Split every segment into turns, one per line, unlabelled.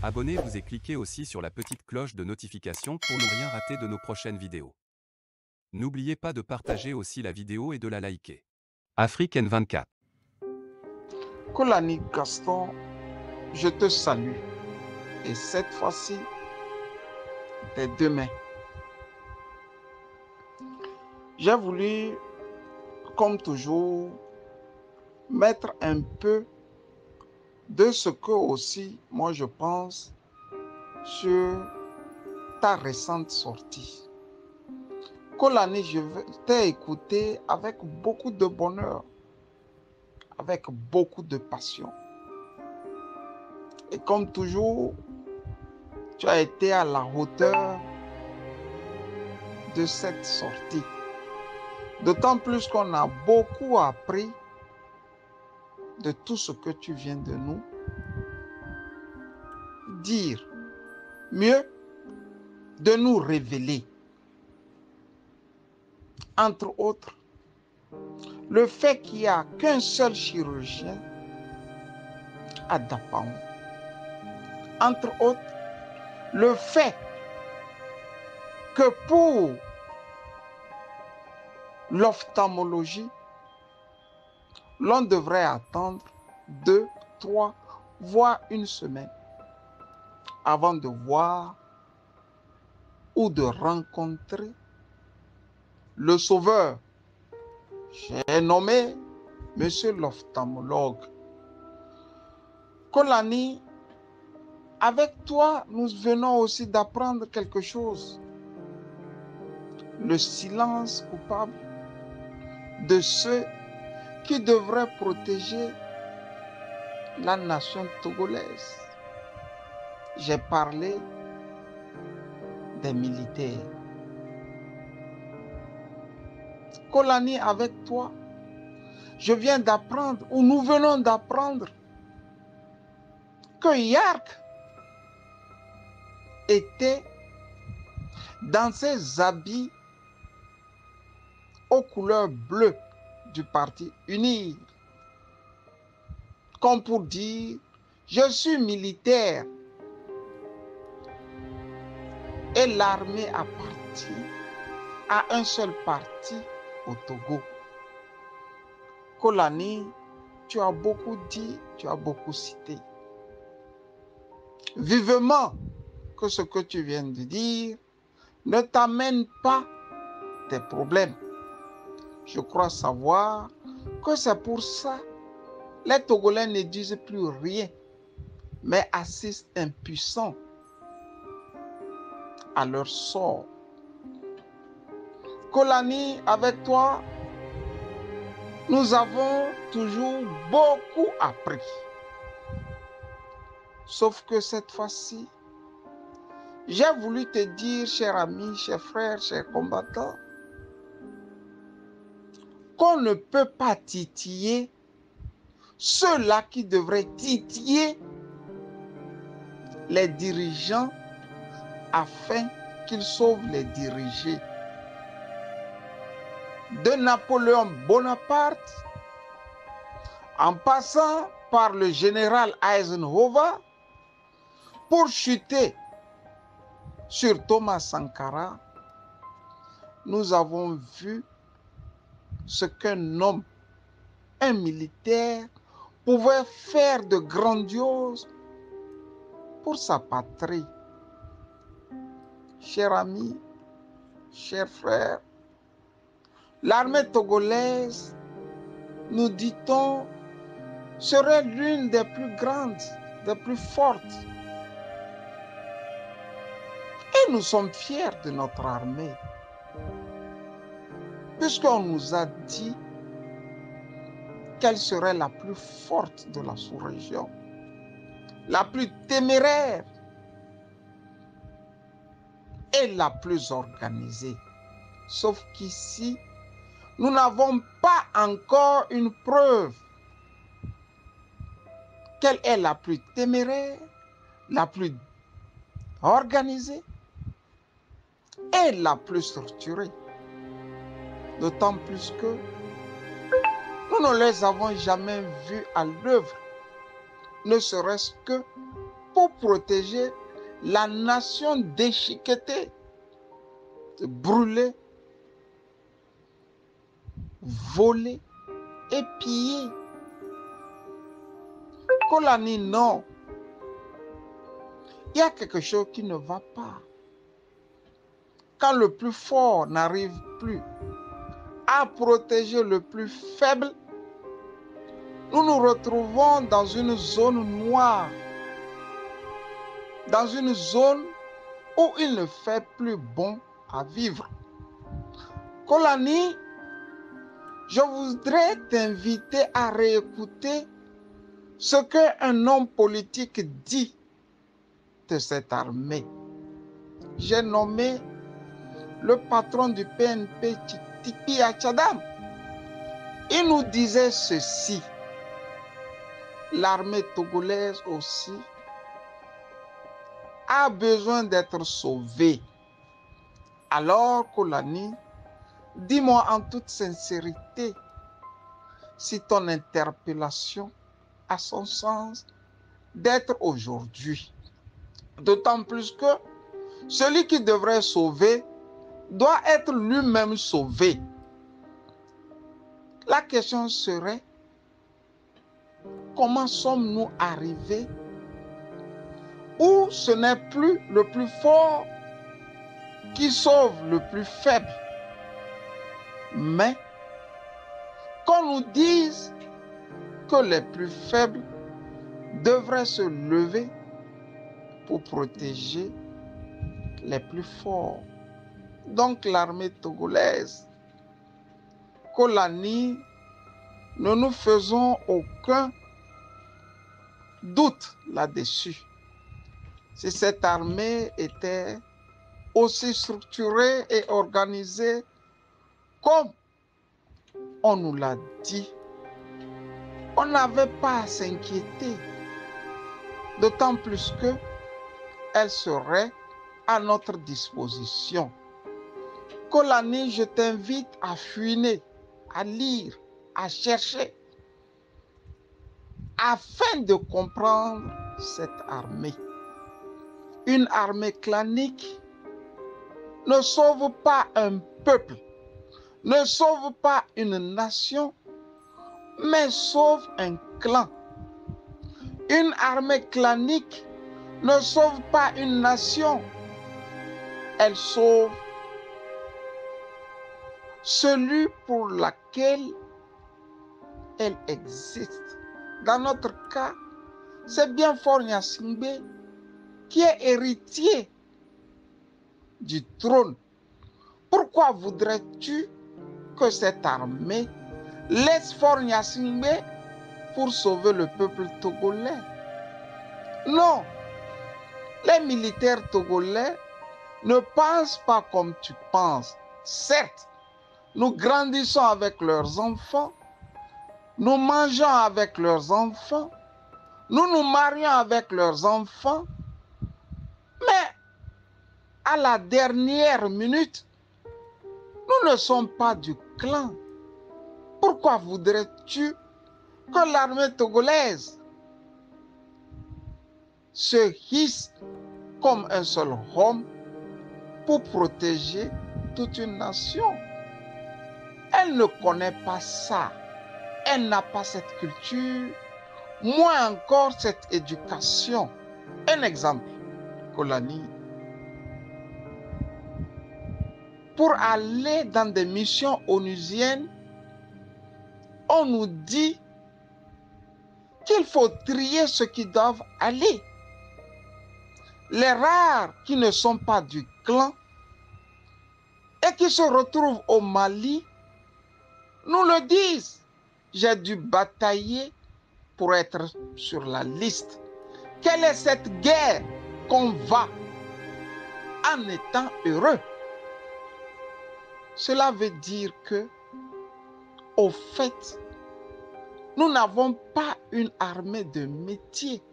Abonnez-vous et cliquez aussi sur la petite cloche de notification pour ne rien rater de nos prochaines vidéos. N'oubliez pas de partager aussi la vidéo et de la liker. Afrique N24.
Kolani Gaston, je te salue. Et cette fois-ci, des deux mains. J'ai voulu, comme toujours, mettre un peu de ce que aussi, moi je pense, sur ta récente sortie. Kolani, je t'ai écouté avec beaucoup de bonheur, avec beaucoup de passion. Et comme toujours, tu as été à la hauteur de cette sortie. D'autant plus qu'on a beaucoup appris de tout ce que tu viens de nous dire. Mieux, de nous révéler. Entre autres, le fait qu'il n'y a qu'un seul chirurgien à Dapaon. Entre autres, le fait que pour l'ophtalmologie, l'on devrait attendre 2, 3, voire une semaine avant de voir ou de rencontrer le sauveur. J'ai nommé monsieur l'ophtalmologue. Kolani, avec toi, nous venons aussi d'apprendre quelque chose. Le silence coupable de ceux qui devraient protéger la nation togolaise. J'ai parlé des militaires. Kolani, avec toi, je viens d'apprendre, ou nous venons d'apprendre, que Yark était dans ses habits aux couleurs bleues du parti UNIR. Comme pour dire, je suis militaire. Et l'armée appartient à un seul parti au Togo. Kolani, tu as beaucoup dit, tu as beaucoup cité. Vivement que ce que tu viens de dire ne t'amène pas tes problèmes. Je crois savoir que c'est pour ça que les Togolais ne disent plus rien, mais assistent impuissants à leur sort. Kolani, avec toi, nous avons toujours beaucoup appris. Sauf que cette fois-ci, j'ai voulu te dire, cher ami, cher frère, cher combattant, qu'on ne peut pas titiller ceux-là qui devraient titiller les dirigeants afin qu'ils sauvent les dirigés. De Napoléon Bonaparte, en passant par le général Eisenhower, pour chuter sur Thomas Sankara, nous avons vu ce qu'un homme, un militaire, pouvait faire de grandiose pour sa patrie. Chers amis, chers frères, l'armée togolaise, nous dit-on, serait l'une des plus grandes, des plus fortes. Et nous sommes fiers de notre armée, puisqu'on nous a dit qu'elle serait la plus forte de la sous-région, la plus téméraire et la plus organisée. Sauf qu'ici, nous n'avons pas encore une preuve qu'elle est la plus téméraire, la plus organisée et la plus structurée. D'autant plus que nous ne les avons jamais vues à l'œuvre, ne serait-ce que pour protéger la nation déchiquetée, brûlée, volée et pillée. Kolani, non. Il y a quelque chose qui ne va pas. Quand le plus fort n'arrive plus à protéger le plus faible, nous nous retrouvons dans une zone noire, dans une zone où il ne fait plus bon à vivre. Kolani, je voudrais t'inviter à réécouter ce qu'un homme politique dit de cette armée. J'ai nommé le patron du PNP, Tipi Achadam. Il nous disait ceci: l'armée togolaise aussi a besoin d'être sauvée. Alors, Kolani, dis-moi en toute sincérité si ton interpellation a son sens d'être aujourd'hui. D'autant plus que celui qui devrait sauver doit être lui-même sauvé. La question serait, comment sommes-nous arrivés où ce n'est plus le plus fort qui sauve le plus faible, mais qu'on nous dise que les plus faibles devraient se lever pour protéger les plus forts. Donc l'armée togolaise, Kolani, ne nous faisons aucun doute là-dessus. Si cette armée était aussi structurée et organisée comme on nous l'a dit, on n'avait pas à s'inquiéter. D'autant plus que elle serait à notre disposition. Kolani, je t'invite à fouiner, à lire, à chercher, afin de comprendre cette armée. Une armée clanique ne sauve pas un peuple, ne sauve pas une nation, mais sauve un clan. Une armée clanique ne sauve pas une nation, elle sauve celui pour lequel elle existe. Dans notre cas, c'est bien Faure Gnassingbé qui est héritier du trône. Pourquoi voudrais-tu que cette armée laisse Faure Gnassingbé pour sauver le peuple togolais? Non, les militaires togolais ne pensent pas comme tu penses. Certes, nous grandissons avec leurs enfants, nous mangeons avec leurs enfants, nous nous marions avec leurs enfants, mais à la dernière minute, nous ne sommes pas du clan. Pourquoi voudrais-tu que l'armée togolaise se hisse comme un seul homme pour protéger toute une nation? Elle ne connaît pas ça. Elle n'a pas cette culture, moins encore cette éducation. Un exemple, Kolani. Pour aller dans des missions onusiennes, on nous dit qu'il faut trier ceux qui doivent aller. Les rares qui ne sont pas du clan et qui se retrouvent au Mali nous le disent. J'ai dû batailler pour être sur la liste. Quelle est cette guerre qu'on va en étant heureux? Cela veut dire que, au fait, nous n'avons pas une armée de métier,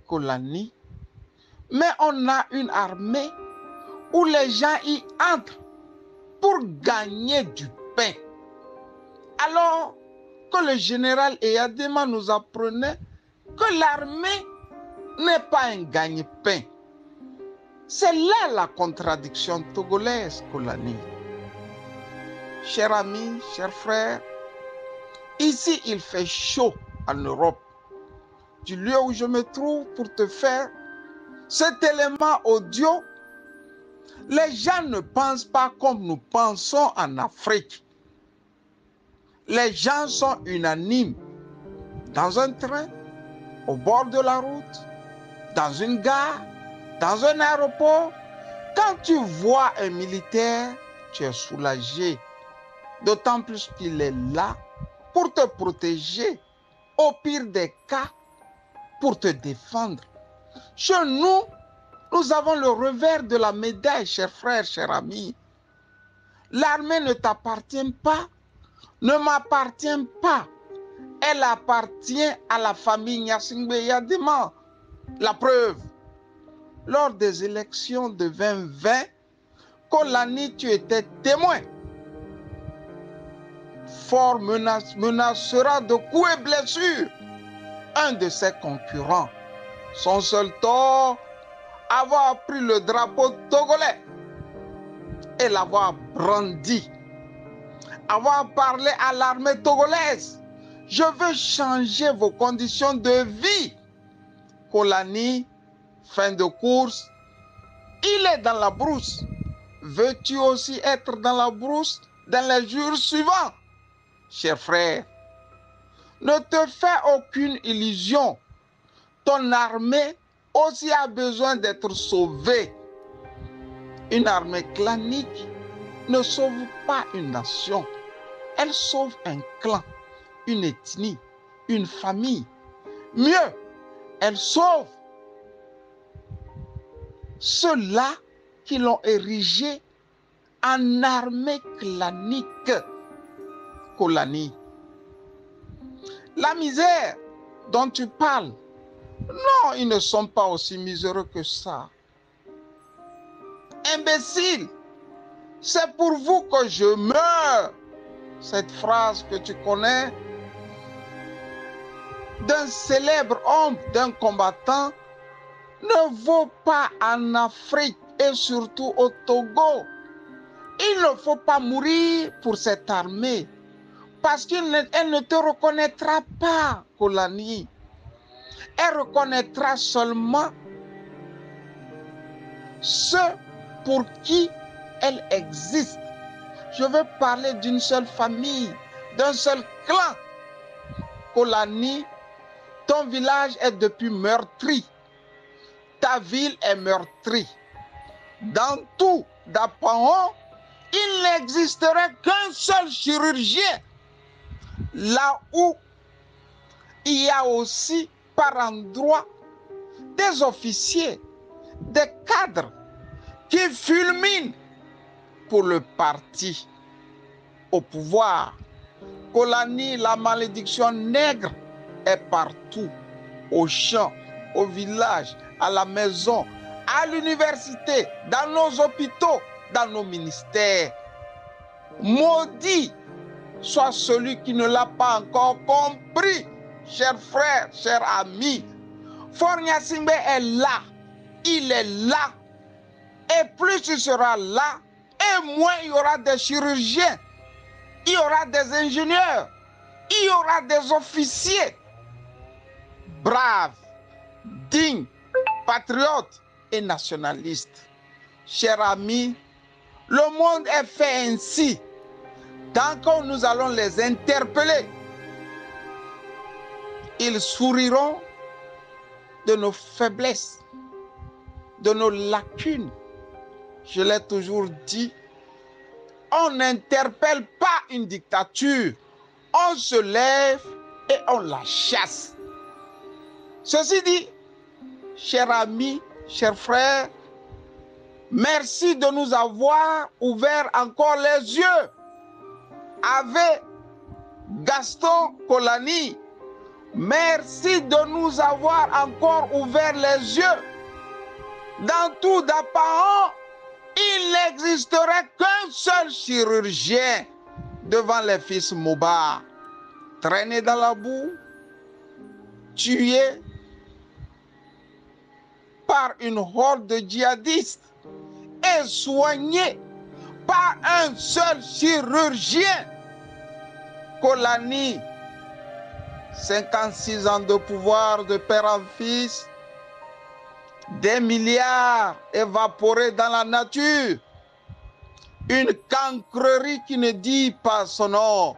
Kolani, mais on a une armée où les gens y entrent pour gagner du pain. Alors que le général Eyadema nous apprenait que l'armée n'est pas un gagne-pain. C'est là la contradiction togolaise, Kolani. Chers amis, chers frères, ici il fait chaud en Europe. Du lieu où je me trouve pour te faire cet élément audio, les gens ne pensent pas comme nous pensons en Afrique. Les gens sont unanimes. Dans un train, au bord de la route, dans une gare, dans un aéroport, quand tu vois un militaire, tu es soulagé. D'autant plus qu'il est là pour te protéger. Au pire des cas, pour te défendre. Chez nous, nous avons le revers de la médaille, chers frères, chers amis. L'armée ne t'appartient pas, ne m'appartient pas. Elle appartient à la famille Gnassingbé Yadema. La preuve, lors des élections de 2020, Kolani, tu étais témoin. Fort menacera de coups et blessures un de ses concurrents. Son seul tort, avoir pris le drapeau togolais et l'avoir brandi. Avoir parlé à l'armée togolaise. Je veux changer vos conditions de vie. Kolani, fin de course, il est dans la brousse. Veux-tu aussi être dans la brousse dans les jours suivants? Cher frère, ne te fais aucune illusion. Ton armée aussi a besoin d'être sauvée. Une armée clanique ne sauve pas une nation. Elle sauve un clan, une ethnie, une famille. Mieux, elle sauve ceux-là qui l'ont érigée en armée clanique. Kolani. La misère dont tu parles, non, ils ne sont pas aussi miséreux que ça. Imbécile, c'est pour vous que je meurs. Cette phrase que tu connais d'un célèbre homme, d'un combattant, ne vaut pas en Afrique et surtout au Togo. Il ne faut pas mourir pour cette armée parce qu'elle ne te reconnaîtra pas, Kolani. Elle reconnaîtra seulement ceux pour qui elle existe. Je veux parler d'une seule famille, d'un seul clan. Kolani, ton village est depuis meurtri. Ta ville est meurtrie. Dans tout Dapaon, il n'existerait qu'un seul chirurgien. Là où il y a aussi par endroit des officiers, des cadres qui fulminent pour le parti au pouvoir. Kolani, la malédiction nègre est partout, au champ, au village, à la maison, à l'université, dans nos hôpitaux, dans nos ministères. Maudit soit celui qui ne l'a pas encore compris, chers frères, chers amis. Fort Gnassingbé est là, il est là. Et plus il sera là, et moins il y aura des chirurgiens, il y aura des ingénieurs, il y aura des officiers braves, dignes, patriotes et nationalistes. Chers amis, le monde est fait ainsi. Tant que nous allons les interpeller, ils souriront de nos faiblesses, de nos lacunes. Je l'ai toujours dit, on n'interpelle pas une dictature. On se lève et on la chasse. Ceci dit, chers amis, chers frères, merci de nous avoir ouvert encore les yeux. Avec Gaston Kolani, merci de nous avoir encore ouvert les yeux. Dans tout Dapaon, il n'existerait qu'un seul chirurgien devant les fils Moba. Traîner dans la boue, tuer, par une horde de djihadistes et soigné par un seul chirurgien. Kolani, 56 ans de pouvoir de père en fils, des milliards évaporés dans la nature, une cancrerie qui ne dit pas son nom.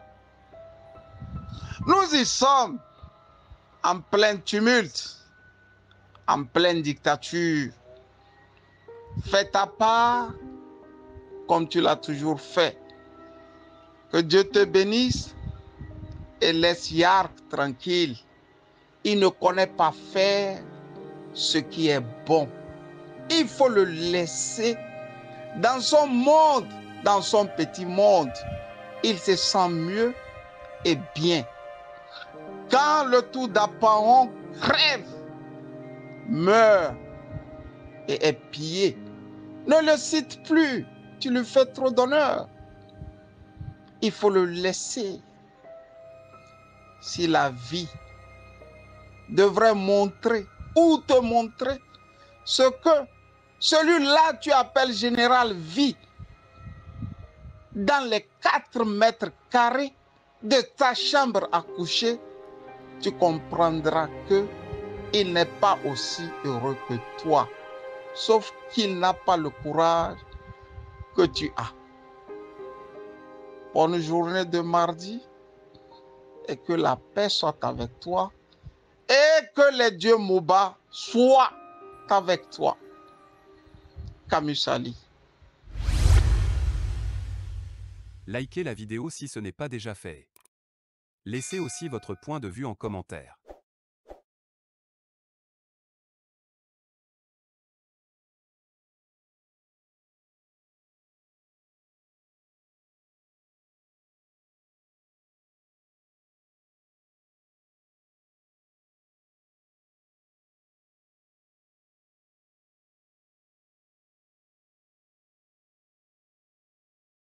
Nous y sommes en plein tumulte, en pleine dictature. Fais ta part comme tu l'as toujours fait. Que Dieu te bénisse et laisse Yark tranquille. Il ne connaît pas faire ce qui est bon. Il faut le laisser dans son monde, dans son petit monde. Il se sent mieux et bien. Quand le tout d'Aparon crève, meurt et est pillé, ne le cite plus. Tu lui fais trop d'honneur. Il faut le laisser. Si la vie devrait montrer ou te montrer ce que celui-là tu appelles général vit dans les 4 mètres carrés de ta chambre à coucher, tu comprendras que il n'est pas aussi heureux que toi, sauf qu'il n'a pas le courage que tu as. Bonne journée de mardi et que la paix soit avec toi et que les dieux Moba soient avec toi. Camusali.
Likez la vidéo si ce n'est pas déjà fait. Laissez aussi votre point de vue en commentaire.